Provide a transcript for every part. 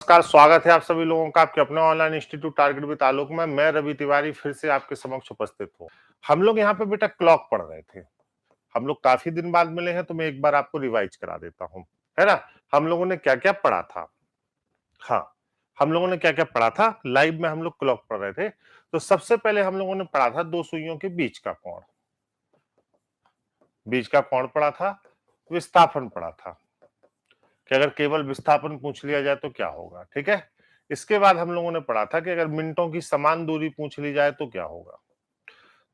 नमस्कार, स्वागत है आप सभी लोगों का आपके अपने ऑनलाइन इंस्टीट्यूट टारगेट विद ताल्लुक में। मैं रवि तिवारी फिर से आपके समक्ष उपस्थित हूँ। हम लोग यहाँ पे बेटा क्लॉक पढ़ रहे थे। हम लोग काफी दिन बाद मिले हैं तो मैं एक बार आपको रिवाइज करा देता हूँ, है ना? हम लोगों ने क्या-क्या पढ़ा था? हाँ, हम लोगों ने क्या-क्या पढ़ा था? लाइव में हम लोग क्लॉक पढ़ रहे थे। तो सबसे पहले हम लोगों ने पढ़ा था 2 सुइयों के बीच का कोण। बीच का कोण पढ़ा था, विस्थापन पढ़ा था कि अगर केवल विस्थापन पूछ लिया जाए तो क्या होगा, ठीक है? इसके बाद हम लोगों ने पढ़ा था कि अगर मिनटों की समान दूरी पूछ ली जाए तो क्या होगा।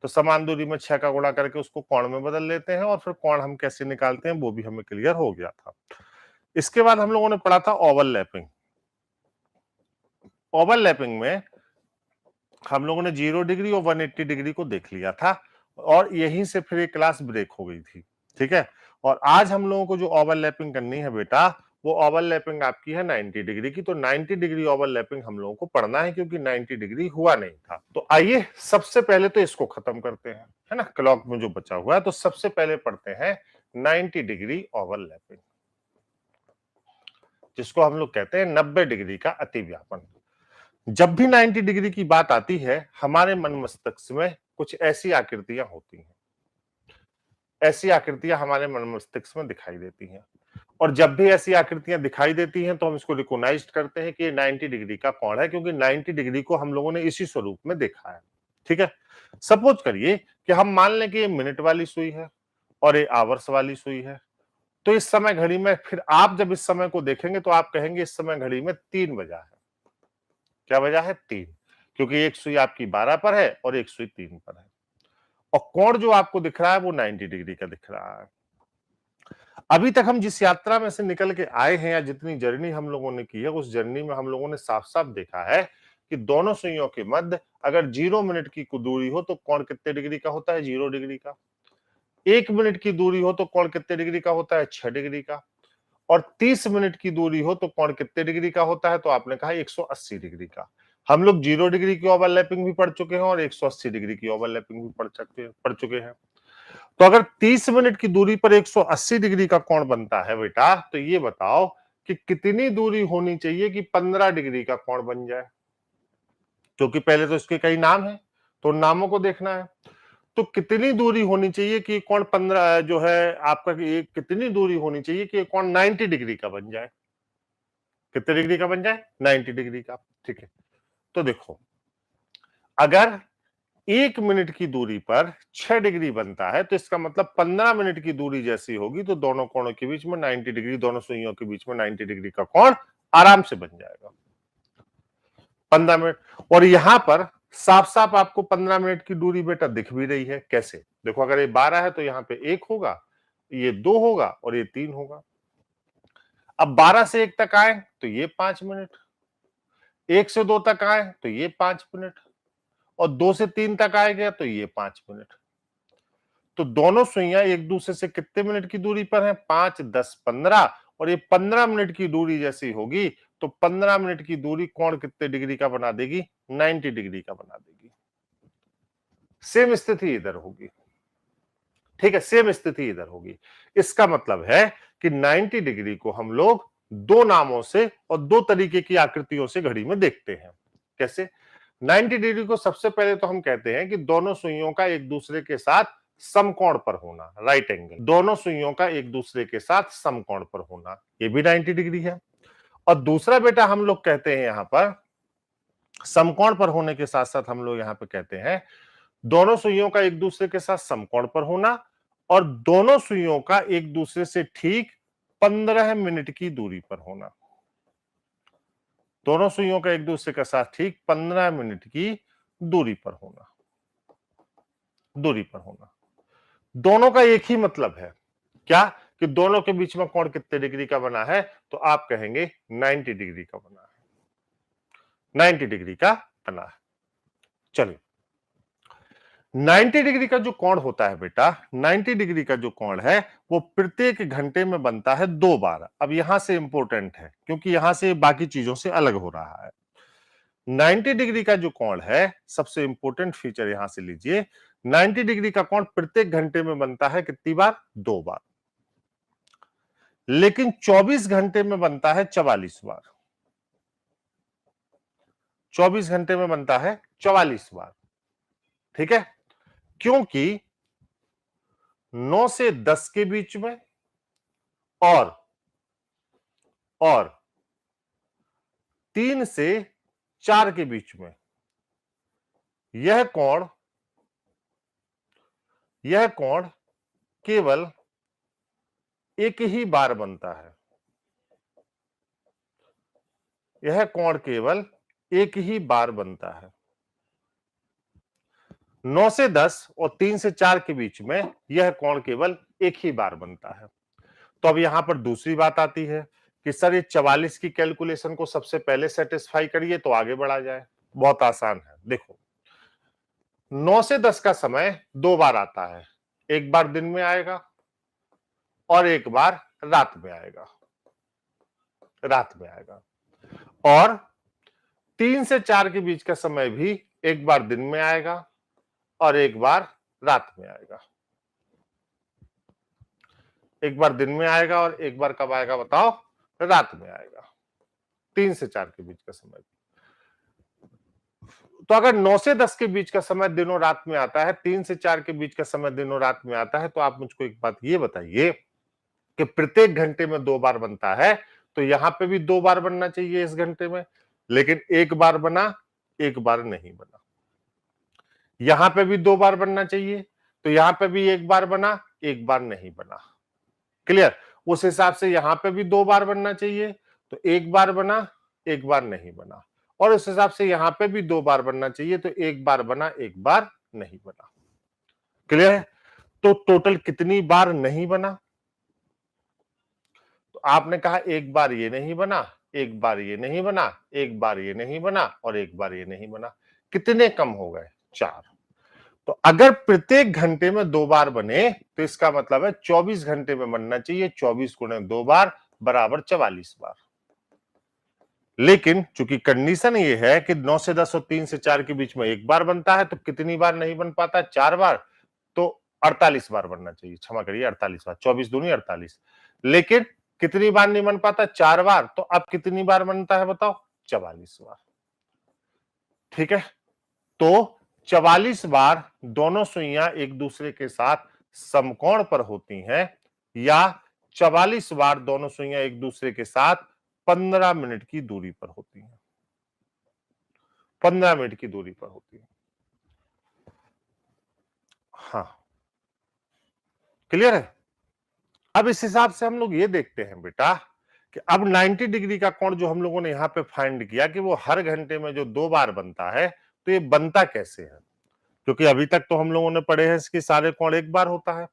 तो समान दूरी में 6 का गुणा करके उसको कोण में बदल लेते हैं और फिर कोण हम कैसे निकालते हैं वो भी हमें क्लियर हो गया था। इसके बाद हम लोगों ने पढ़ा था ओवरलैपिंग। ओवरलैपिंग में हम लोगों ने 0 डिग्री और 180 डिग्री को देख लिया था और यहीं से फिर एक क्लास ब्रेक हो गई थी, ठीक है? और आज हम लोगों को जो ओवरलैपिंग करनी है बेटा, वो ओवरलैपिंग आपकी है 90 डिग्री की। तो 90 डिग्री ओवरलैपिंग हम लोगों को पढ़ना है क्योंकि 90 डिग्री हुआ नहीं था। तो आइए सबसे पहले तो इसको खत्म करते हैं, है ना? क्लॉक में जो बचा हुआ है तो सबसे पहले पढ़ते हैं 90 डिग्री ओवरलैपिंग, जिसको हम लोग कहते हैं 90 डिग्री का अतिव्यापन। जब भी 90 डिग्री की बात आती है, हमारे मन मस्तिष्क में कुछ ऐसी आकृतियां होती हैं। ऐसी आकृतियां हमारे मन मस्तिष्क में दिखाई देती हैं और जब भी ऐसी आकृतियां दिखाई देती हैं तो हम इसको रिकॉग्नाइज करते हैं कि ये 90 डिग्री का कोण है, क्योंकि 90 डिग्री को हम लोगों ने इसी स्वरूप में देखा है, ठीक है? सपोज करिए कि हम मान लें कि ये मिनट वाली सुई है और ये आवर्स वाली सुई है। तो इस समय घड़ी में फिर आप जब इस समय को देखेंगे तो आप कहेंगे इस समय घड़ी में 3 बजा है। क्या बजा है? 3, क्योंकि एक सुई आपकी 12 पर है और एक सुई 3 पर है और कोण जो आपको दिख रहा है वो 90 डिग्री का दिख रहा है। अभी तक हम जिस यात्रा में से निकल के आए हैं या जितनी जर्नी हम लोगों ने की है, उस जर्नी में हम लोगों ने साफ-साफ देखा है कि दोनों सुइयों के मध्य अगर 0 मिनट की दूरी हो तो कोण कितने डिग्री का होता है? 0 डिग्री का। 1 मिनट की दूरी हो तो कोण कितने डिग्री का होता है? 6 डिग्री का। और 30 मिनट की दूरी हो तो कोण कितने डिग्री का होता है? तो आपने कहा 180 डिग्री का। हम लोग 0 डिग्री की ओवरलैपिंग भी पढ़ चुके हैं और 180 डिग्री की ओवरलैपिंग भी पढ़ चुके हैं। तो अगर 30 मिनट की दूरी पर 180 डिग्री का कोण बनता है बेटा, तो ये बताओ कि कितनी दूरी होनी चाहिए कि 15 डिग्री का कोण बन जाए? क्योंकि पहले तो इसके कई नाम हैं, तो नामों को देखना है। तो कितनी दूरी होनी चाहिए कि कोण 15 जो है आपका, कि कितनी दूरी होनी चाहिए कि कोण 90 डिग्री का बन जाए? कितने डिग्री का बन जाए? 90 डिग्री का, ठीक है। तो देखो, अगर 1 मिनट की दूरी पर 6 डिग्री बनता है तो इसका मतलब 15 मिनट की दूरी जैसी होगी तो दोनों कोणों के बीच में 90 डिग्री, दोनों सुइयों के बीच में 90 डिग्री का कोण आराम से बन जाएगा। 15 मिनट। और यहां पर साफ-साफ आपको 15 मिनट की दूरी बेटा दिख भी रही है। कैसे? देखो, अगर ये 12 है तो यहां पे 1 होगा, ये 2 होगा और ये 3 होगा। अब 12 से 1 तक आए तो ये 5 मिनट, 1 से 2 तक आए तो ये 5 मिनट और 2 से 3 तक आएगा तो ये 5 मिनट। तो दोनों सुइयां एक दूसरे से कितने मिनट की दूरी पर हैं? 5, 10, 15। और ये 15 मिनट की दूरी जैसी होगी तो 15 मिनट की दूरी कोण कितने डिग्री का बना देगी? 90 डिग्री का बना देगी। सेम स्थिति इधर होगी, ठीक है? सेम स्थिति इधर होगी। इसका मतलब है कि 90 डिग्री को हम लोग दो नामों से और दो तरीके की आकृतियों से घड़ी में देखते हैं। कैसे? 90 डिग्री को सबसे पहले तो हम कहते हैं कि दोनों सुइयों का एक दूसरे के साथ समकोण पर होना, राइट एंगल। दोनों सुइयों का एक दूसरे के साथ समकोण पर होना, ये भी 90 डिग्री है। और दूसरा बेटा हम लोग कहते हैं यहां पर समकोण पर होने के साथ साथ हम लोग यहां पर कहते हैं दोनों सुइयों का एक दूसरे के साथ समकोण पर होना और दोनों सुइयों का एक दूसरे से ठीक 15 मिनट की दूरी पर होना। दोनों सुइयों का एक दूसरे के साथ ठीक 15 मिनट की दूरी पर होना, दूरी पर होना। दोनों का एक ही मतलब है, क्या? कि दोनों के बीच में कोण कितने डिग्री का बना है? तो आप कहेंगे 90 डिग्री का बना है, 90 डिग्री का बना है। चलिए, 90 डिग्री का जो कोण होता है बेटा, 90 डिग्री का जो कोण है वो प्रत्येक घंटे में बनता है 2 बार। अब यहां से इंपॉर्टेंट है क्योंकि यहां से बाकी चीजों से अलग हो रहा है। 90 डिग्री का जो कोण है, सबसे इंपॉर्टेंट फीचर यहां से लीजिए, 90 डिग्री का कोण प्रत्येक घंटे में बनता है कितनी बार? 2 बार। लेकिन 24 घंटे में बनता है 44 बार। 24 घंटे में बनता है 44 बार। ठीक है, क्योंकि 9 से 10 के बीच में और 3 से 4 के बीच में यह कोण केवल एक ही बार बनता है। यह कोण केवल एक ही बार बनता है। 9 से 10 और 3 से 4 के बीच में यह कोण केवल एक ही बार बनता है। तो अब यहां पर दूसरी बात आती है कि सर ये 44 की कैलकुलेशन को सबसे पहले सेटिस्फाई करिए तो आगे बढ़ा जाए। बहुत आसान है, देखो 9 से 10 का समय 2 बार आता है, एक बार दिन में आएगा और एक बार रात में आएगा। और 3 से 4 के बीच का समय भी एक बार दिन में आएगा और एक बार रात में आएगा। एक बार दिन में आएगा और एक बार कब आएगा बताओ? रात में आएगा। 3 से 4 के बीच का समय। तो अगर 9 से 10 के बीच का समय दिनों रात में आता है, 3 से 4 के बीच का समय दिनों रात में आता है, तो आप मुझको एक बात ये बताइए कि प्रत्येक घंटे में 2 बार बनता है, तो यहां पे भी 2 बार बनना चाहिए इस घंटे में, लेकिन एक बार बना, एक बार नहीं बना। यहां पे भी 2 बार बनना चाहिए, तो यहां पे भी एक बार बना, एक बार नहीं बना। क्लियर? उस हिसाब से यहां पे भी 2 बार बनना चाहिए, तो एक बार बना, एक बार नहीं बना। और उस हिसाब से यहां पे भी 2 बार बनना चाहिए, तो एक बार बना, एक बार नहीं बना। क्लियर है? तो टोटल कितनी बार नहीं बना? तो आपने कहा एक बार ये नहीं बना, एक बार ये नहीं बना, एक बार ये नहीं बना और एक बार ये नहीं बना। कितने कम हो गए? 4। तो अगर प्रत्येक घंटे में 2 बार बने तो इसका मतलब है 24 घंटे में बनना चाहिए। 24 गुणे 2 बार बराबर 44 बार। लेकिन चूंकि कंडीशन ये है कि 9 से 10 और 3 से 4 के बीच में एक बार बनता है, तो कितनी बार नहीं बन पाता? 4 बार। तो 48 बार बनना चाहिए, क्षमा करिए 48 बार, 24 दूनी 48। लेकिन कितनी बार नहीं बन पाता? 4 बार। तो अब कितनी बार बनता है बताओ? 44 बार। ठीक है, तो 44 बार दोनों सुइयां एक दूसरे के साथ समकोण पर होती हैं, या 44 बार दोनों सुइयां एक दूसरे के साथ 15 मिनट की दूरी पर होती हैं। 15 मिनट की दूरी पर होती है। हाँ, क्लियर है? अब इस हिसाब से हम लोग ये देखते हैं बेटा कि अब 90 डिग्री का कोण जो हम लोगों ने यहां पे फाइंड किया कि वो हर घंटे में जो 2 बार बनता है, तो ये बनता कैसे है? क्योंकि अभी तक तो हम लोगों ने पढ़े हैं कि सारे कोण एक बार होता है।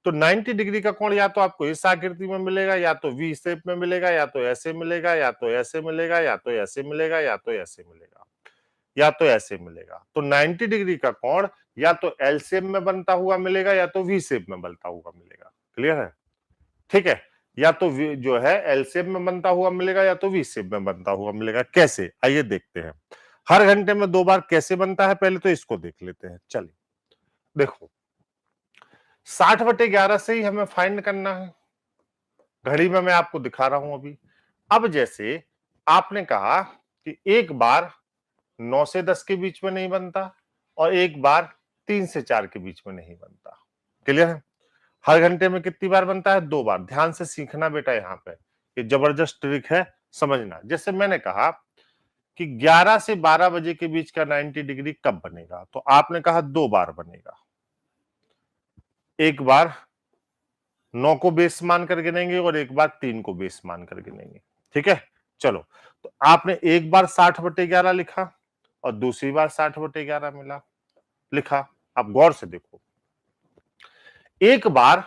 तो 90 डिग्री का कोण या तो आपको इस आकृति में मिलेगा, या तो वी शेप में मिलेगा, या तो ऐसे मिलेगा, या तो ऐसे मिलेगा, या तो ऐसे मिलेगा, या तो ऐसे मिलेगा, या तो ऐसे मिलेगा। तो 90 डिग्री का कोण या तो एल शेप में बनता हुआ मिलेगा, या तो वी शेप में बनता हुआ मिलेगा। क्लियर है? ठीक है, या तो जो है एल शेप में बनता हुआ मिलेगा, या तो वी शेप में बनता हुआ मिलेगा। कैसे? आइए देखते हैं। हर घंटे में 2 बार कैसे बनता है, पहले तो इसको देख लेते हैं। चलिए देखो, 60/11 से ही हमें फाइंड करना है। घड़ी में मैं आपको दिखा रहा हूं अभी। अब जैसे आपने कहा कि एक बार 9 से 10 के बीच में नहीं बनता और एक बार 3 से 4 के बीच में नहीं बनता। क्लियर है? हर घंटे में कितनी बार बनता है? 2 बार। ध्यान से सीखना बेटा, यहां पे ये जबरदस्त ट्रिक है, समझना। जैसे मैंने कहा कि 11 से 12 बजे के बीच का 90 डिग्री कब बनेगा, तो आपने कहा 2 बार बनेगा। एक बार 9 को बेस मान कर गिनेंगे और एक बार 3 को बेस मान कर गिनेंगे। ठीक है, चलो। तो आपने एक बार 60/11 लिखा और दूसरी बार 60/11 मिला लिखा। अब गौर से देखो, एक बार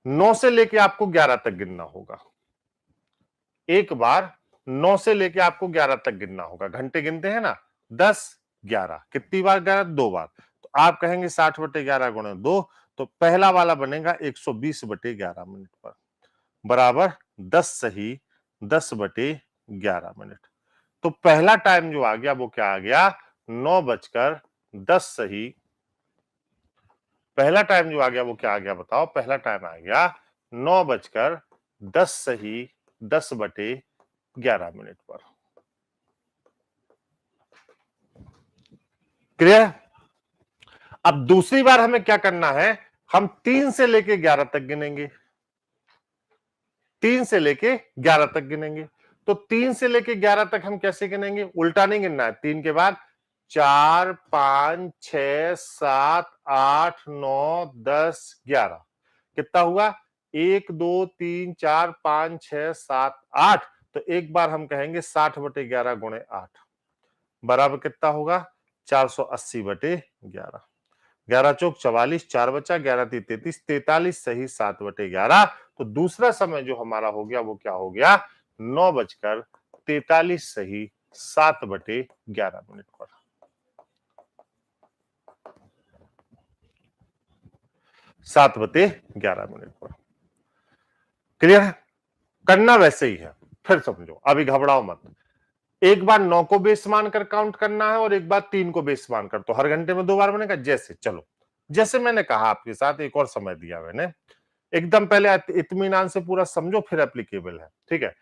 9 से लेके आपको 11 तक गिनना होगा। एक बार 9 से लेके आपको 11 तक गिनना होगा। घंटे गिनते हैं ना, 10 11। कितनी बार? 11, 2 बार। तो आप कहेंगे 60/11 गुणे 2, तो पहला वाला बनेगा 120/11 मिनट पर, बराबर 10 सही 10/11 मिनट। तो पहला टाइम जो आ गया वो क्या आ गया? 9:10 सही। पहला टाइम जो आ गया वो क्या आ गया बताओ? पहला टाइम आ गया 9:10 सही 10/11 मिनट पर। क्लियर? अब दूसरी बार हमें क्या करना है, हम 3 से लेके 11 तक गिनेंगे, 3 से लेके 11 तक गिनेंगे। तो 3 से लेके 11 तक हम कैसे गिनेंगे, उल्टा नहीं गिनना है। 3 के बाद 4 5 6 7 8 9 10 11 कितना हुआ, 1 2 3 4 5 6 7 8। तो एक बार हम कहेंगे 60/11 गुणे 8 बराबर कितना होगा, 480/11। 11 चौक 44, 4 बचा, 11 ती 33, 43 सही 7/11। तो दूसरा समय जो हमारा हो गया वो क्या हो गया, 9:43 सही 7/11 पर। 7/11 पर। क्लियर है? करना वैसे ही है, फिर समझो, अभी घबराओ मत। एक बार 9 को बेस मानकर काउंट करना है और एक बार 3 को बेस मानकर, तो हर घंटे में 2 बार बनेगा। जैसे चलो, जैसे मैंने कहा आपके साथ, एक और समय दिया मैंने, एकदम पहले इत्मीनान से पूरा समझो फिर एप्लीकेबल है, ठीक है।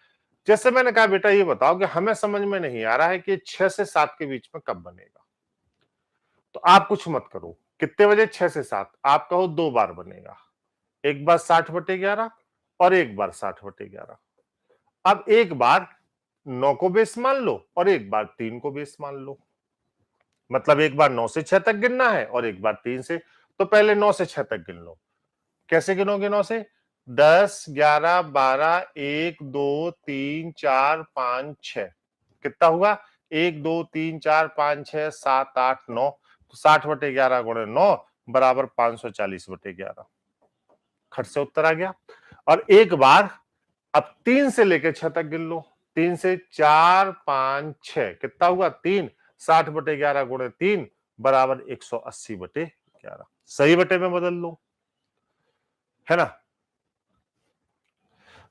जैसे मैंने कहा बेटा ये बताओ कि हमें समझ में नहीं आ रहा है कि 6 से 7 के बीच में कब बनेगा, तो आप कुछ मत करो। कितने बजे, 6 से 7, आप कहो 2 बार बनेगा, एक बार 60/11 और एक बार 60/11। अब एक बार 9 को बेस मान लो और एक बार 3 को बेस मान लो, मतलब एक बार 9 से 6 तक गिनना है और एक बार 3 से। तो पहले 9 से 6 तक गिन लो। कैसे गिनोगे 9 से, 10 11 12 1 2 3 4 5 6 कितना हुआ, 1 2 3 4 5 6 7 8 9। तो 60/11 गुणे 9 बराबर 540/11। खट से उत्तर आ गया। और एक बार अब 3 से लेकर 6 तक गिन लो, 3 से 4 5 6 कितना हुआ, 3। 60/11 गुणे 3 बराबर 180/11। सही बटे में बदल लो, है ना।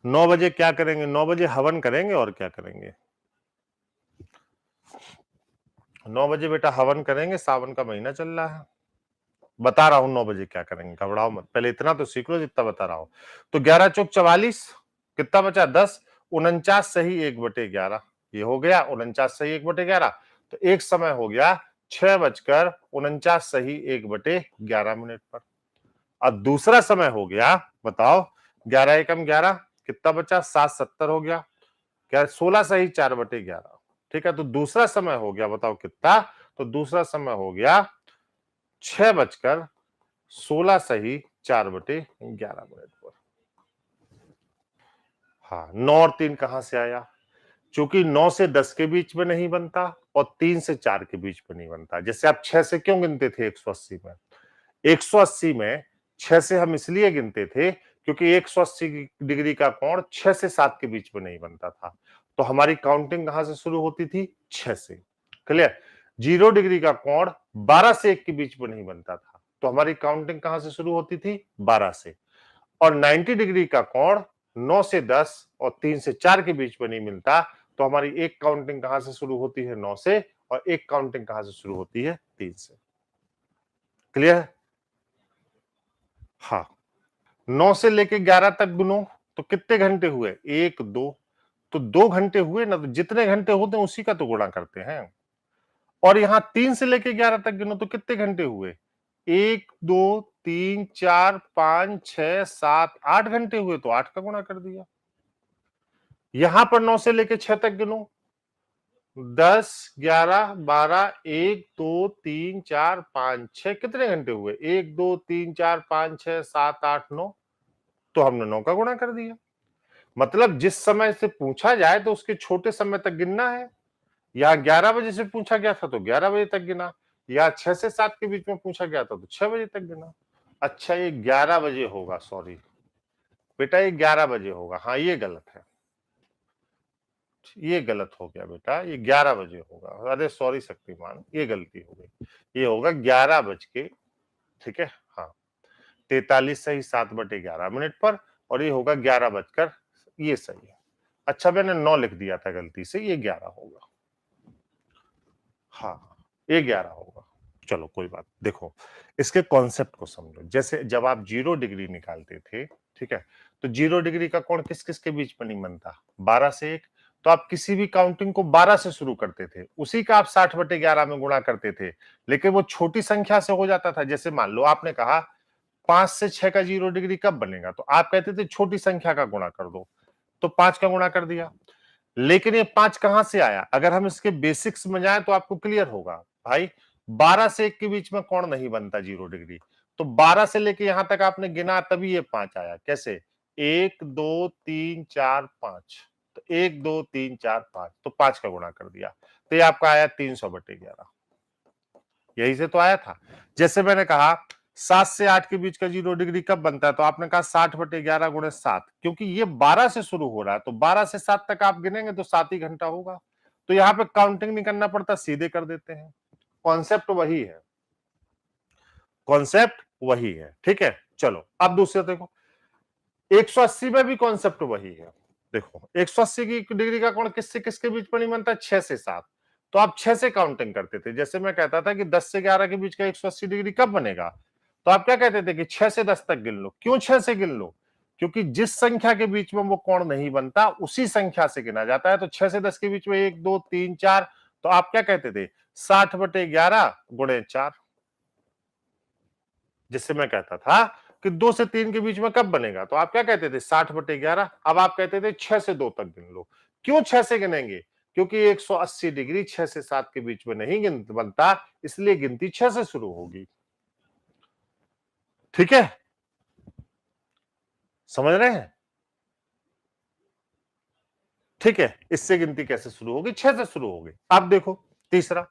9 बजे क्या करेंगे, 9 बजे हवन करेंगे और क्या करेंगे, 9 बजे बेटा हवन करेंगे, सावन का महीना चल रहा है। बता रहा हूं 9 बजे क्या करेंगे, घबराओ मत, पहले इतना तो सीख लो जितना बता रहा हूं। तो 11 चौक 44, कितना बचा, 10, 49 सही 1/11, ये हो गया 49 सही 1/11। तो एक समय हो गया 6:49 सही 1/11 पर। अब दूसरा समय हो गया, बताओ, 11 एकम 11, कितना बचा, 7:70 हो गया, क्या 16 सही 4/11। ठीक है, तो दूसरा समय हो गया, बताओ कितना, तो दूसरा समय हो गया 6:16 सही 4/11 पर। हाँ, 9 और 3 कहां से आया, क्योंकि 9 से 10 के बीच में नहीं बनता और 3 से 4 के बीच में नहीं बनता। जैसे आप 6 से क्यों गिनते थे 180 में, 180 में 6 से हम इसलिए गिनते थे क्योंकि 180 डिग्री का कोण 6 से 7 के बीच में नहीं बनता था। तो हमारी काउंटिंग कहां से शुरू होती थी, 6 से। क्लियर। 0 डिग्री का कोण 12 से 1 के बीच में नहीं बनता था, तो हमारी काउंटिंग कहां से शुरू होती थी, 12 से। और 90 डिग्री का कोण 9 से 10 और 3 से 4 के बीच में नहीं मिलता, तो हमारी एक काउंटिंग कहां से शुरू होती है, 9 से, और एक काउंटिंग कहां से शुरू होती है, 3 से। क्लियर है? हाँ, 9 से लेके 11 तक गिनो तो कितने घंटे हुए, 1 2। तो 2 घंटे हुए ना, तो जितने घंटे होते हैं उसी का तो गुणा करते हैं। और यहां 3 से लेके 11 तक गिनो तो कितने घंटे हुए, 1 2 3 4 5 6 7 8 घंटे हुए, तो 8 का गुणा कर दिया। यहां पर 9 से लेके 6 तक गिनो, 10 11 12 1 2 3 4 5 6 कितने घंटे हुए, 1 2 3 4 5 6 7 8 9। तो हमने 9 का गुणा कर दिया। मतलब जिस समय से पूछा जाए तो उसके छोटे समय तक गिनना है। या 11 बजे से पूछा गया था तो 11 बजे तक गिना, या 6 से 7 के बीच में पूछा गया था तो 6 बजे तक गिना। अच्छा, ये 11 बजे होगा, सॉरी बेटा, ये 11 बजे होगा। हाँ, ये गलत है, ये गलत हो गया बेटा, ये 11 बजे होगा। अरे सॉरी शक्तिमान, ये गलती हो गई, ये होगा 11 बज के, ठीक है, हाँ, 43 सही 7/11 पर, और ये होगा 11 बजकर, ये सही है। अच्छा, मैंने 9 लिख दिया था गलती से, ये 11 होगा। हाँ, ये 11 होगा। चलो कोई बात, देखो इसके कॉन्सेप्ट को समझो। जैसे जब आप 0 डिग्री निकालते थे, ठीक है, तो 0 डिग्री का कोण किस किस के बीच में नहीं बनता, 12 से 1। तो आप किसी भी काउंटिंग को 12 से शुरू करते थे, उसी का आप 60/11 में गुणा करते थे, लेकिन वो छोटी संख्या से हो जाता था। जैसे मान लो आपने कहा 5 से 6 का 0 डिग्री कब बनेगा, तो आप कहते थे छोटी संख्या का गुणा कर दो, तो 5 का गुणा कर दिया। लेकिन ये 5 कहां से आया? अगर हम इसके बेसिक्स में जाए तो आपको क्लियर होगा भाई, 12 से 1 के बीच में कोण नहीं बनता 0 डिग्री, तो 12 से लेके यहां तक आपने गिना तभी ये 5 आया। कैसे? 1 2 3 4 5, तो 1 2 3 4 5, तो 5 का गुणा कर दिया, तो ये आपका आया 300/11। यही से तो आया था। जैसे मैंने कहा 7 से 8 के बीच का 0 डिग्री कब बनता है, तो आपने कहा 60/11 गुणे 7, क्योंकि ये 12 से शुरू हो रहा है, तो 12 से 7 तक आप गिनेंगे तो 7 ही घंटा होगा, तो यहाँ पे काउंटिंग नहीं करना पड़ता, सीधे कर देते हैं। कॉन्सेप्ट वही है, कॉन्सेप्ट वही है। ठीक है, चलो अब दूसरे देखो, 180 में भी कॉन्सेप्ट वही है। देखो 180 की डिग्री का कोण किससे किसके बीच में नहीं बनता? 6 से 7, तो आप 6 से काउंटिंग करते थे। जैसे मैं कहता था कि 10 से 11 के बीच का 180 डिग्री कब बनेगा, तो आप क्या कहते थे कि 6 से 10 तक गिन लो। क्यों 6 से गिन लो? क्योंकि जिस संख्या के बीच में वो कोण नहीं बनता उसी संख्या से गिना जाता है। तो 6 से 10 के बीच में 1 2 3 4, तो आप क्या कहते थे? 60/11 गुणे 4। जिससे मैं कहता था कि 2 से 3 के बीच में कब बनेगा, तो आप क्या कहते थे? 60/11। अब आप कहते थे 6 से 2 तक गिन लो। क्यों 6 से गिनेंगे? क्योंकि 180 डिग्री 6 से 7 के बीच में नहीं बनता, इसलिए गिनती 6 से शुरू होगी। ठीक है, समझ रहे हैं? ठीक है, इससे गिनती कैसे शुरू होगी? 6 से शुरू होगी। अब देखो तीसरा,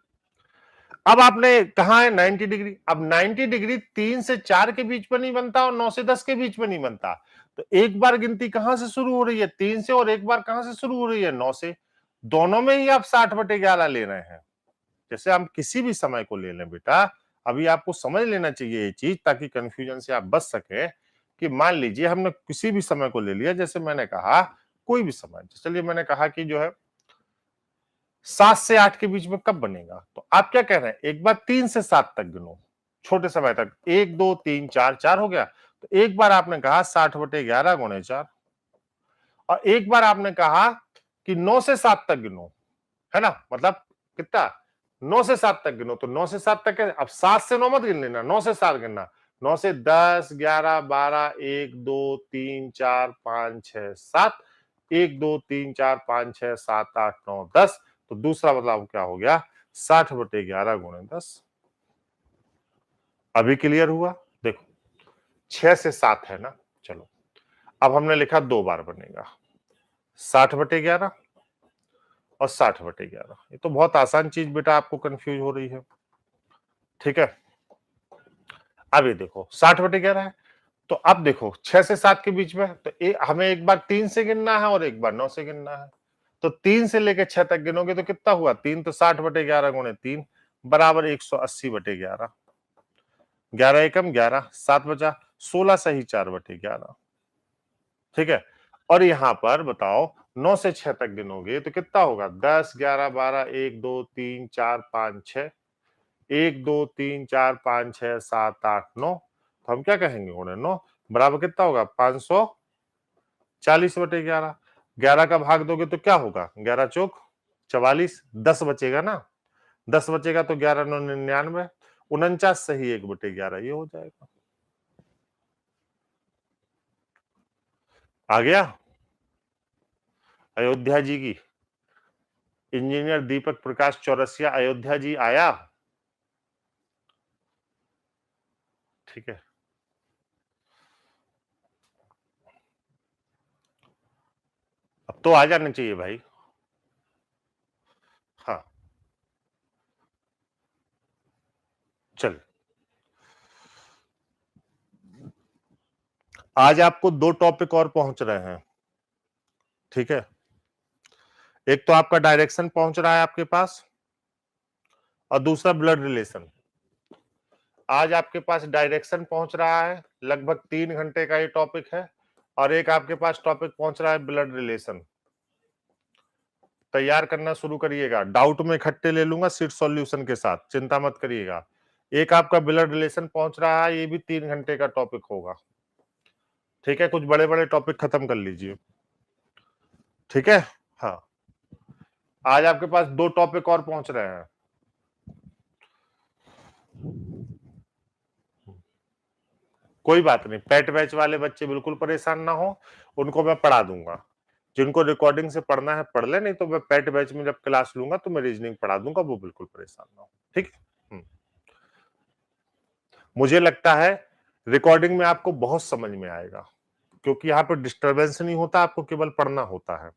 अब आपने कहा है 90 डिग्री, अब 90 डिग्री 3 से 4 के बीच में नहीं बनता और 9 से 10 के बीच में नहीं बनता, तो एक बार गिनती कहां से शुरू हो रही है? 3 से, और एक बार कहां से शुरू हो रही है? 9 से। दोनों में ही आप 60/11 ले रहे हैं। जैसे हम किसी भी समय को ले लें बेटा, अभी आपको समझ लेना चाहिए ये चीज, ताकि कंफ्यूजन से आप बच सके। कि मान लीजिए हमने किसी भी समय को ले लिया, जैसे मैंने कहा कोई भी समय, चलिए मैंने कहा कि जो है 7 से 8 के बीच में कब बनेगा, तो आप क्या कह रहे हैं? एक बार 3 से 7 तक गिनो, छोटे समय तक, 1 2 3 4, 4 हो गया। तो एक बार आपने कहा 60/11 गुणे 4, और एक बार आपने कहा कि 9 से 7 तक गिनो, है ना? मतलब कितना? 9 से 7 तक गिनो, तो 9 से 7 तक अब 7 से 9 मत गिन लेना, 9 से 7 गिनना। 9 से 10 11 12 1 2 3 4 5 6 7, 1 2 3 4 5 6 7 8 9 10, तो दूसरा बदलाव क्या हो गया? 60/11 गुणे 10। अभी क्लियर हुआ? देखो 6 से 7 है ना, चलो अब हमने लिखा 2 बार बनेगा, 60/11 और 60/11। ये तो बहुत आसान चीज बेटा, आपको कंफ्यूज हो रही है। ठीक है, अब ये देखो 60/11 है, तो अब देखो 6 से 7 के बीच में, तो हमें एक बार 3 से गिनना है और एक बार 9 से गिनना है। तो 3 से लेकर 6 तक गिनोगे तो कितना हुआ? 3, तो 60/11 गुणे 3 बराबर 180/11। 11 एकम 11, 7 बचा, 16 सही 4/11। ठीक है, और यहां पर बताओ 9 से 6 तक गिनोगे तो कितना होगा? 10 11 12 1 2 3 4 5 6, 1 2 3 4 5 6 7 8 9, तो हम क्या कहेंगे? गुणे 9 बराबर कितना होगा? 540/11। 11 का भाग दोगे तो क्या होगा? 11 चौक 44, 10 बचेगा ना, 10 बचेगा तो 11 9 99, 49 सही 1/11, ये हो जाएगा। आ गया? अयोध्या जी की, इंजीनियर दीपक प्रकाश चौरसिया अयोध्या जी आया? ठीक है, अब तो आ जाना चाहिए भाई। हाँ, चल आज आपको 2 टॉपिक और पहुंच रहे हैं। ठीक है, एक तो आपका डायरेक्शन पहुंच रहा है आपके पास, और दूसरा ब्लड रिलेशन। आज आपके पास डायरेक्शन पहुंच रहा है, लगभग 3 घंटे का ये टॉपिक है, और एक आपके पास टॉपिक पहुंच रहा है ब्लड रिलेशन। तैयार करना शुरू करिएगा, डाउट में इकट्ठे ले लूंगा सीट सॉल्यूशन के साथ, चिंता मत करिएगा। एक आपका ब्लड रिलेशन पहुंच रहा है, ये भी 3 घंटे का टॉपिक होगा। ठीक है, कुछ बड़े बड़े टॉपिक खत्म कर लीजिए। ठीक है, हाँ, आज आपके पास 2 टॉपिक और पहुंच रहे हैं। कोई बात नहीं, पेट बैच वाले बच्चे बिल्कुल परेशान ना हो, उनको मैं पढ़ा दूंगा। जिनको रिकॉर्डिंग से पढ़ना है पढ़ ले, नहीं तो मैं पेट बैच में जब क्लास लूंगा तो मैं रीजनिंग पढ़ा दूंगा, वो बिल्कुल परेशान ना हो। ठीक है। मुझे लगता है रिकॉर्डिंग में आपको बहुत समझ में आएगा, क्योंकि यहाँ पर डिस्टरबेंस नहीं होता, आपको केवल पढ़ना होता है।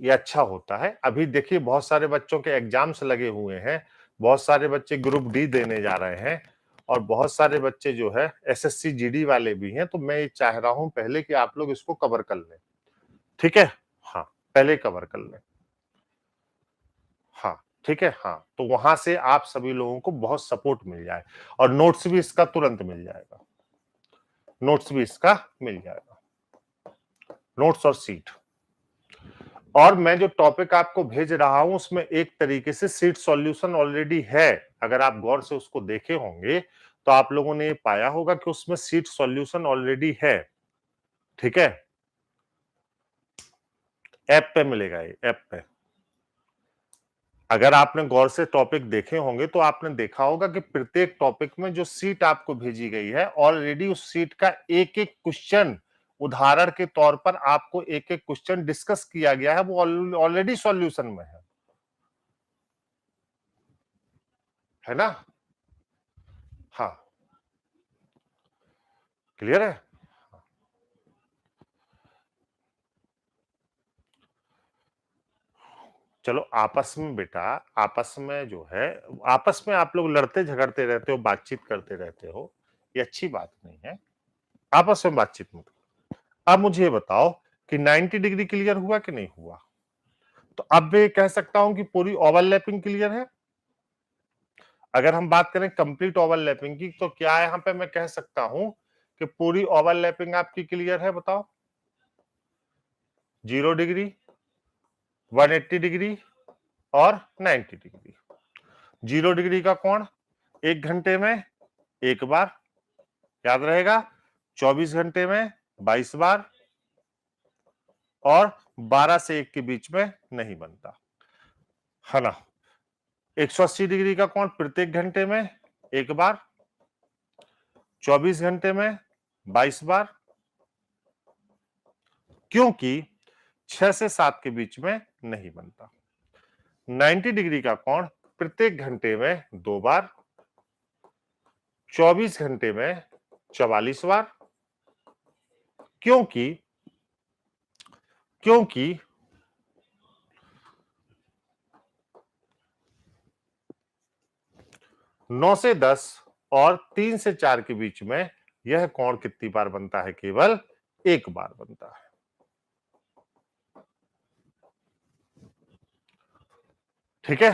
ये अच्छा होता है। अभी देखिए बहुत सारे बच्चों के एग्जाम्स लगे हुए हैं, बहुत सारे बच्चे ग्रुप डी देने जा रहे हैं, और बहुत सारे बच्चे जो है एसएससी जीडी वाले भी हैं। तो मैं ये चाह रहा हूं पहले कि आप लोग इसको कवर कर लें। ठीक है, हाँ, पहले कवर कर लें। हाँ, ठीक है, हाँ, तो वहां से आप सभी लोगों को बहुत सपोर्ट मिल जाए, और नोट्स भी इसका तुरंत मिल जाएगा। नोट्स भी इसका मिल जाएगा, नोट्स और सीट। और मैं जो टॉपिक आपको भेज रहा हूं उसमें एक तरीके से सीट सॉल्यूशन ऑलरेडी है। अगर आप गौर से उसको देखे होंगे तो आप लोगों ने ये पाया होगा कि उसमें सीट सॉल्यूशन ऑलरेडी है। ठीक है, ऐप पे मिलेगा, ये ऐप पे। अगर आपने गौर से टॉपिक देखे होंगे तो आपने देखा होगा कि प्रत्येक टॉपिक में जो सीट आपको भेजी गई है, ऑलरेडी उस सीट का एक एक क्वेश्चन उदाहरण के तौर पर आपको एक एक क्वेश्चन डिस्कस किया गया है, वो ऑलरेडी सॉल्यूशन में है ना। हाँ, क्लियर है। चलो आपस में बेटा, आपस में जो है, आपस में आप लोग लड़ते झगड़ते रहते हो, बातचीत करते रहते हो, ये अच्छी बात नहीं है। आपस में बातचीत मत करो। अब मुझे ये बताओ कि 90 डिग्री क्लियर हुआ कि नहीं हुआ। तो अब मैं कह सकता हूं कि पूरी ओवरलैपिंग क्लियर है। अगर हम बात करें कंप्लीट ओवरलैपिंग की, तो क्या यहां पे मैं कह सकता हूं कि पूरी ओवरलैपिंग आपकी क्लियर है। बताओ, 0 डिग्री, 180 डिग्री और 90 डिग्री। 0 डिग्री का कोण 1 घंटे में एक बार, याद रहेगा, 24 घंटे में 22 बार, और 12 से 1 के बीच में नहीं बनता, है ना। 180 डिग्री का कोण प्रत्येक घंटे में एक बार, 24 घंटे में 22 बार, क्योंकि 6 से 7 के बीच में नहीं बनता। 90 डिग्री का कोण प्रत्येक घंटे में 2 बार, 24 घंटे में 44 बार, क्योंकि क्योंकि 9 से 10 और 3 से 4 के बीच में यह कोण कितनी बार बनता है? केवल एक बार बनता है। ठीक है,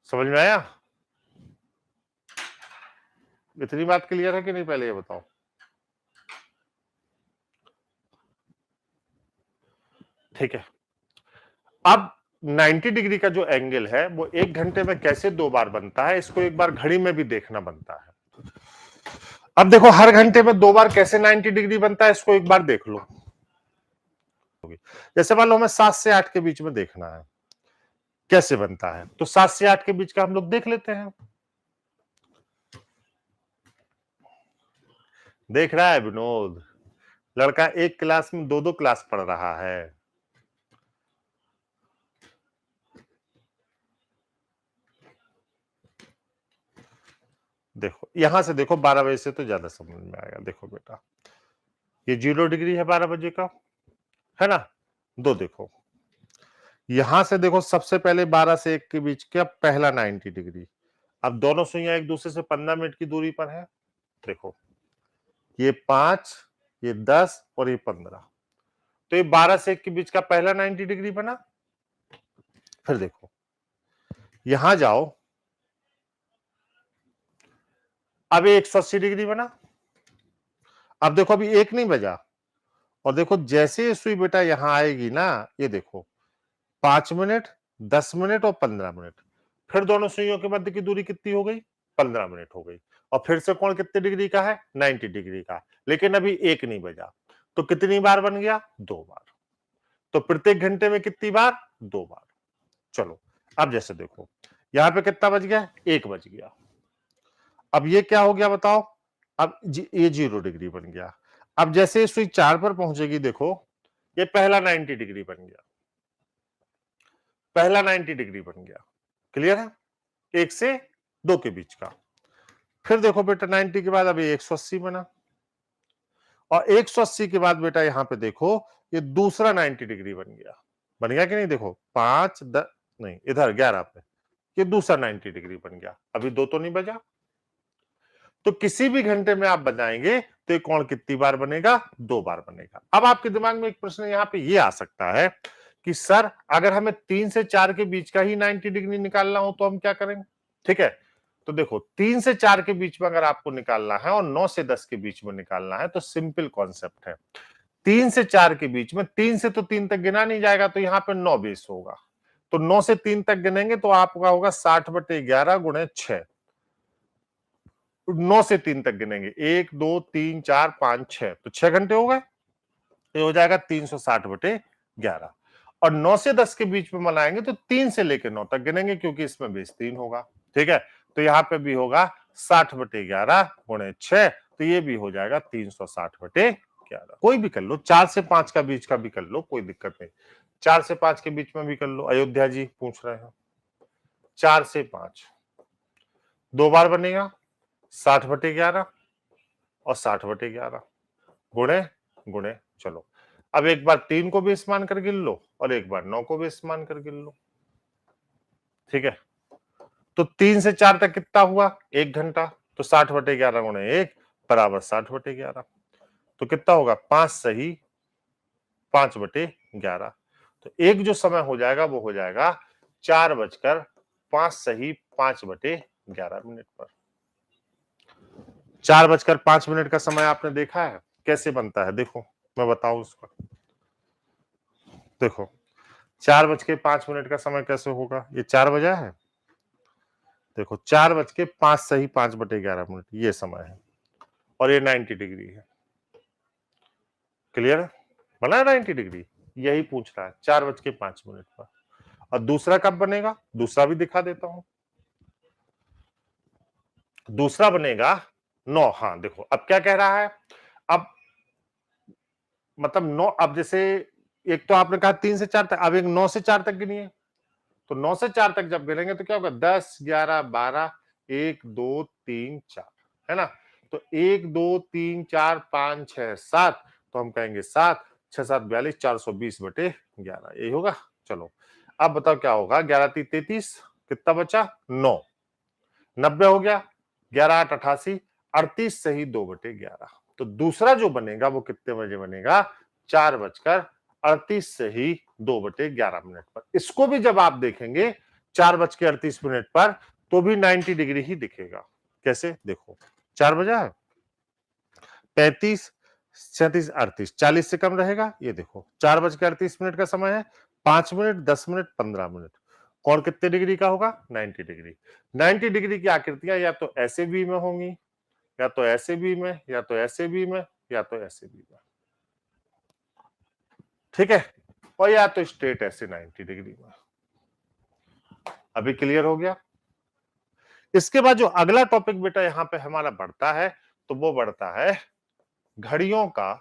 समझ में आया? इतनी बात क्लियर है कि नहीं, पहले ये बताओ। ठीक है, अब 90 डिग्री का जो एंगल है वो 1 घंटे में कैसे 2 बार बनता है, इसको एक बार घड़ी में भी देखना बनता है। अब देखो, हर घंटे में 2 बार कैसे 90 डिग्री बनता है, इसको एक बार देख लो। जैसे मान लो हमें 7 से 8 के बीच में देखना है कैसे बनता है, तो 7 से 8 के बीच का हम लोग देख लेते हैं। देख रहा है विनोद, लड़का एक क्लास में दो दो क्लास पढ़ रहा है। देखो यहां से देखो, 12 बजे से तो ज्यादा समझ में आएगा। देखो बेटा, ये 0 डिग्री है 12 बजे का, है ना। दो देखो, यहां से देखो, सबसे पहले 12 से 1 के बीच का पहला 90 डिग्री। अब दोनों सुइयां एक दूसरे से 15 मिनट की दूरी पर है। देखो, ये 5, ये 10 और ये 15, तो ये 12 से 1 के बीच का पहला 90 डिग्री बना। फिर देखो, यहां जाओ, अब ये 180 डिग्री बना। अब देखो, अभी एक नहीं बजा, और देखो जैसे ये सुई बेटा यहां आएगी ना, ये देखो 5 मिनट, 10 मिनट और 15 मिनट, फिर दोनों सुइयों के मध्य की दूरी कितनी हो गई? 15 मिनट हो गई। और फिर से कोण कितने डिग्री का है? 90 डिग्री का। लेकिन अभी एक नहीं बजा, तो कितनी बार बन गया? 2 बार। तो प्रत्येक घंटे में कितनी बार? 2 बार। चलो अब जैसे देखो यहां पे कितना बज गया? 1 बज गया। अब ये क्या हो गया बताओ? अब ये 0 डिग्री बन गया। अब जैसे सुई 4 पर पहुंचेगी, देखो ये पहला 90 डिग्री बन गया, पहला 90 डिग्री बन गया। क्लियर है? 1 से 2 के बीच का। फिर देखो बेटा 90 के बाद अभी 180 बना, और 180 के बाद बेटा यहां पे देखो ये दूसरा 90 डिग्री बन गया। बन गया कि नहीं? देखो 5 नहीं, इधर 11 पे ये दूसरा 90 डिग्री बन गया। अभी 2 तो नहीं बजा। तो किसी भी घंटे में आप बनाएंगे तो ये कोण कितनी बार बनेगा? 2 बार बनेगा। अब आपके दिमाग में एक प्रश्न यहां पे ये आ सकता है कि सर अगर हमें 3 से 4 के बीच का ही 90 डिग्री निकालना हो तो हम क्या करेंगे? ठीक है, तो देखो 3 से 4 के बीच में अगर आपको निकालना है और 9 से 10 के बीच में निकालना है तो सिंपल कॉन्सेप्ट है। 3 से 4 के बीच में 3 से तो 3 तक गिना नहीं जाएगा, तो यहां पे 9 बेस होगा। तो 9 से 3 तक गिनेंगे तो आपका होगा 60/11 गुणे 6। 9 से 3 तक गिनेंगे, 1 2 3 4 5 6, तो 6 घंटे हो गए। ये हो जाएगा 360/11। और 9 से 10 के बीच में बनाएंगे तो 3 से लेकर 9 तक गिनेंगे, क्योंकि इसमें बेस 3 होगा। ठीक है, तो यहां पे भी होगा 60/11 गुणे 6, तो ये भी हो जाएगा 360/11। कोई भी कर लो, 4 से 5 का बीच का भी कर लो, कोई दिक्कत नहीं। 4 से 5 के बीच में भी कर लो। अयोध्या जी पूछ रहे हैं 4 से 5 2 बार बनेगा, 60/11 और 60/11 गुणे गुणे। चलो अब एक बार 3 को बेस मान कर गिन लो और एक बार 9 को बेस मान कर गिन लो। ठीक है, तो 3 से 4 तक कितना हुआ? 1 घंटा। तो 60/11 गुणे 1 बराबर 60/11। तो कितना होगा? 5 सही 5/11। तो एक जो समय हो जाएगा वो हो जाएगा 4:05 सही 5/11 पर। 4:05 का समय आपने देखा है कैसे बनता है? देखो मैं बताऊं उसका। देखो 4:05 का समय कैसे होगा? ये 4 बजा है, देखो 4:05 सही 5/11 ये समय है, और ये 90 डिग्री है। क्लियर है? बना 90 डिग्री, यही पूछ रहा है 4:05 पर। और दूसरा कब बनेगा? दूसरा भी दिखा देता हूं। दूसरा बनेगा 9। हाँ देखो अब क्या कह रहा है, अब मतलब 9, अब जैसे एक तो आपने कहा 3 से 4 तक, अब एक 9 से 4 तक गिनिए। तो 9 से 4 तक जब गिनेंगे तो क्या होगा? 10 11 12 1 2 3 4, है ना? तो 1 2 3 4 5 6 7, तो हम कहेंगे 7 6 7 42 420/11 यही होगा। चलो अब बताओ क्या होगा? 11 3 33, कितना बचा? 9। 90 हो गया, 11 8 88, 38 सही 2/11। तो दूसरा जो बनेगा वो कितने बजे बनेगा? 4:38 सही 2/11 पर। इसको भी जब आप देखेंगे 4:38 पर तो भी 90 डिग्री ही दिखेगा। कैसे? देखो 4 बजा है, 35 37 38, 40 से कम रहेगा। ये देखो 4:38 का समय है, 5 मिनट 10 मिनट 15 मिनट। कोण कितने डिग्री का होगा? 90 डिग्री। 90 डिग्री की आकृतियां या तो ऐसे बी में होंगी, या तो ऐसे बी में, या तो ऐसे बी में, या तो ऐसे बी में। ठीक है, और या तो स्ट्रेट ऐसे 90 डिग्री में। अभी क्लियर हो गया? इसके बाद जो अगला टॉपिक बेटा यहां पे हमारा बढ़ता है, तो वो बढ़ता है घड़ियों का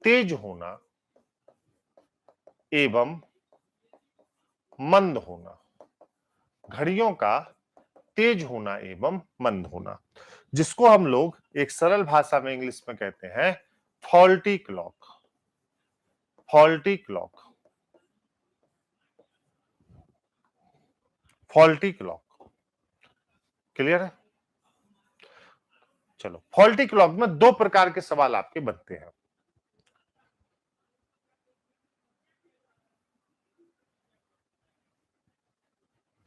तेज होना एवं मंद होना। घड़ियों का तेज होना एवं मंद होना, जिसको हम लोग एक सरल भाषा में इंग्लिश में कहते हैं faulty clock. Faulty clock, faulty clock. Clear है? चलो फॉल्टी क्लॉक में 2 प्रकार के सवाल आपके बनते हैं।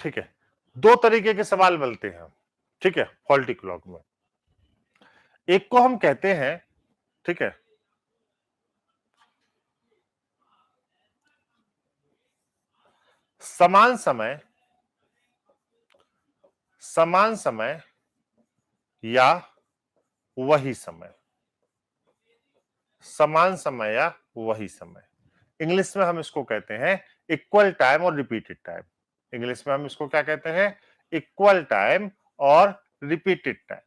ठीक है, 2 तरीके के सवाल बनते हैं। ठीक है, फॉल्टी क्लॉक में एक को हम कहते हैं, ठीक है, समान समय, समान समय या वही समय। समान समय या वही समय। इंग्लिश में हम इसको कहते हैं इक्वल टाइम और रिपीटेड टाइम। इंग्लिश में हम इसको क्या कहते हैं? इक्वल टाइम और रिपीटेड टाइम।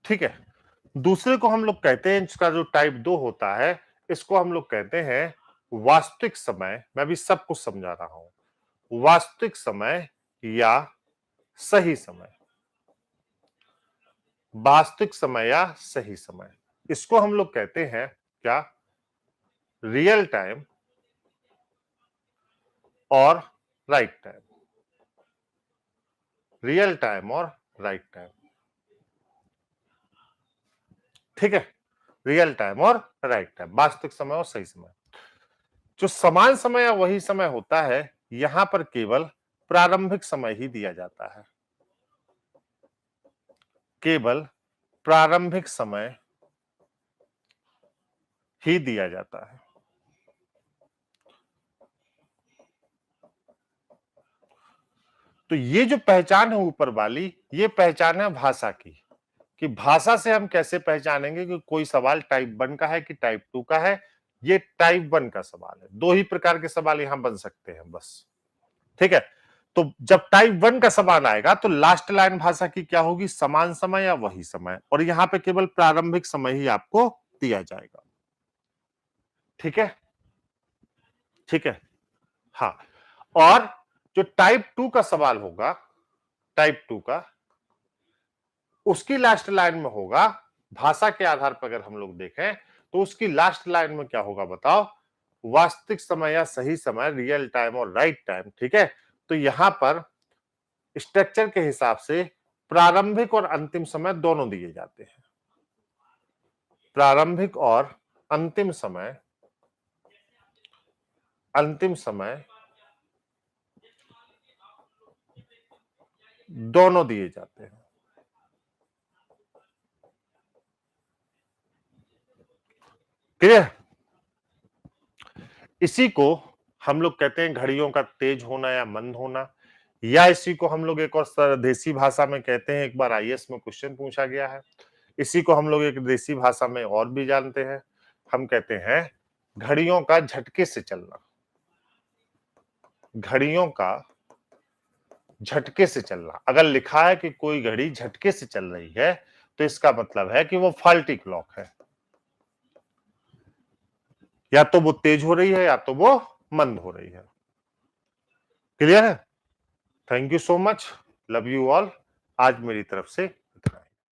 ठीक है। दूसरे को हम लोग कहते हैं, इसका जो टाइप 2 होता है, इसको हम लोग कहते हैं वास्तविक समय। मैं भी सब कुछ समझा रहा हूं। वास्तविक समय या सही समय। वास्तविक समय या सही समय, इसको हम लोग कहते हैं क्या? रियल टाइम और राइट टाइम। रियल टाइम और राइट टाइम। ठीक है। रियल टाइम और राइट टाइम, वास्तविक समय और सही समय। जो समान समय या वही समय होता है, यहां पर केवल प्रारंभिक समय ही दिया जाता है। केवल प्रारंभिक समय ही दिया जाता है। तो ये जो पहचान है ऊपर वाली, ये पहचान है भाषा की, कि भाषा से हम कैसे पहचानेंगे कि कोई सवाल टाइप 1 का है कि टाइप 2 का है। ये टाइप 1 का सवाल है। दो ही प्रकार के सवाल यहां बन सकते हैं बस। ठीक है। तो जब टाइप 1 का सवाल आएगा तो लास्ट लाइन भाषा की क्या होगी? समान समय या वही समय, और यहां पे केवल प्रारंभिक समय ही आपको दिया जाएगा। ठीक है। ठीक है। हाँ। और जो टाइप 2 का सवाल होगा, टाइप 2 का, उसकी लास्ट लाइन में होगा, भाषा के आधार पर अगर हम लोग देखें तो उसकी लास्ट लाइन में क्या होगा बताओ? वास्तविक समय या सही समय, रियल टाइम और राइट टाइम। ठीक है। तो यहां पर स्ट्रक्चर के हिसाब से प्रारंभिक और अंतिम समय दोनों दिए जाते हैं। प्रारंभिक और अंतिम समय, अंतिम समय दोनों दिए जाते हैं। क्लियर? इसी को हम लोग कहते हैं घड़ियों का तेज होना या मंद होना, या इसी को हम लोग एक और देसी भाषा में कहते हैं, एक बार आईएएस में क्वेश्चन पूछा गया है, इसी को हम लोग एक देसी भाषा में और भी जानते हैं, हम कहते हैं घड़ियों का झटके से चलना। घड़ियों का झटके से चलना। अगर लिखा है कि कोई घड़ी झटके से चल रही है तो इसका मतलब है कि वो फॉल्टी क्लॉक है, या तो वो तेज हो रही है या तो वो मंद हो रही है। क्लियर है? Thank you so much, love you all. आज मेरी तरफ से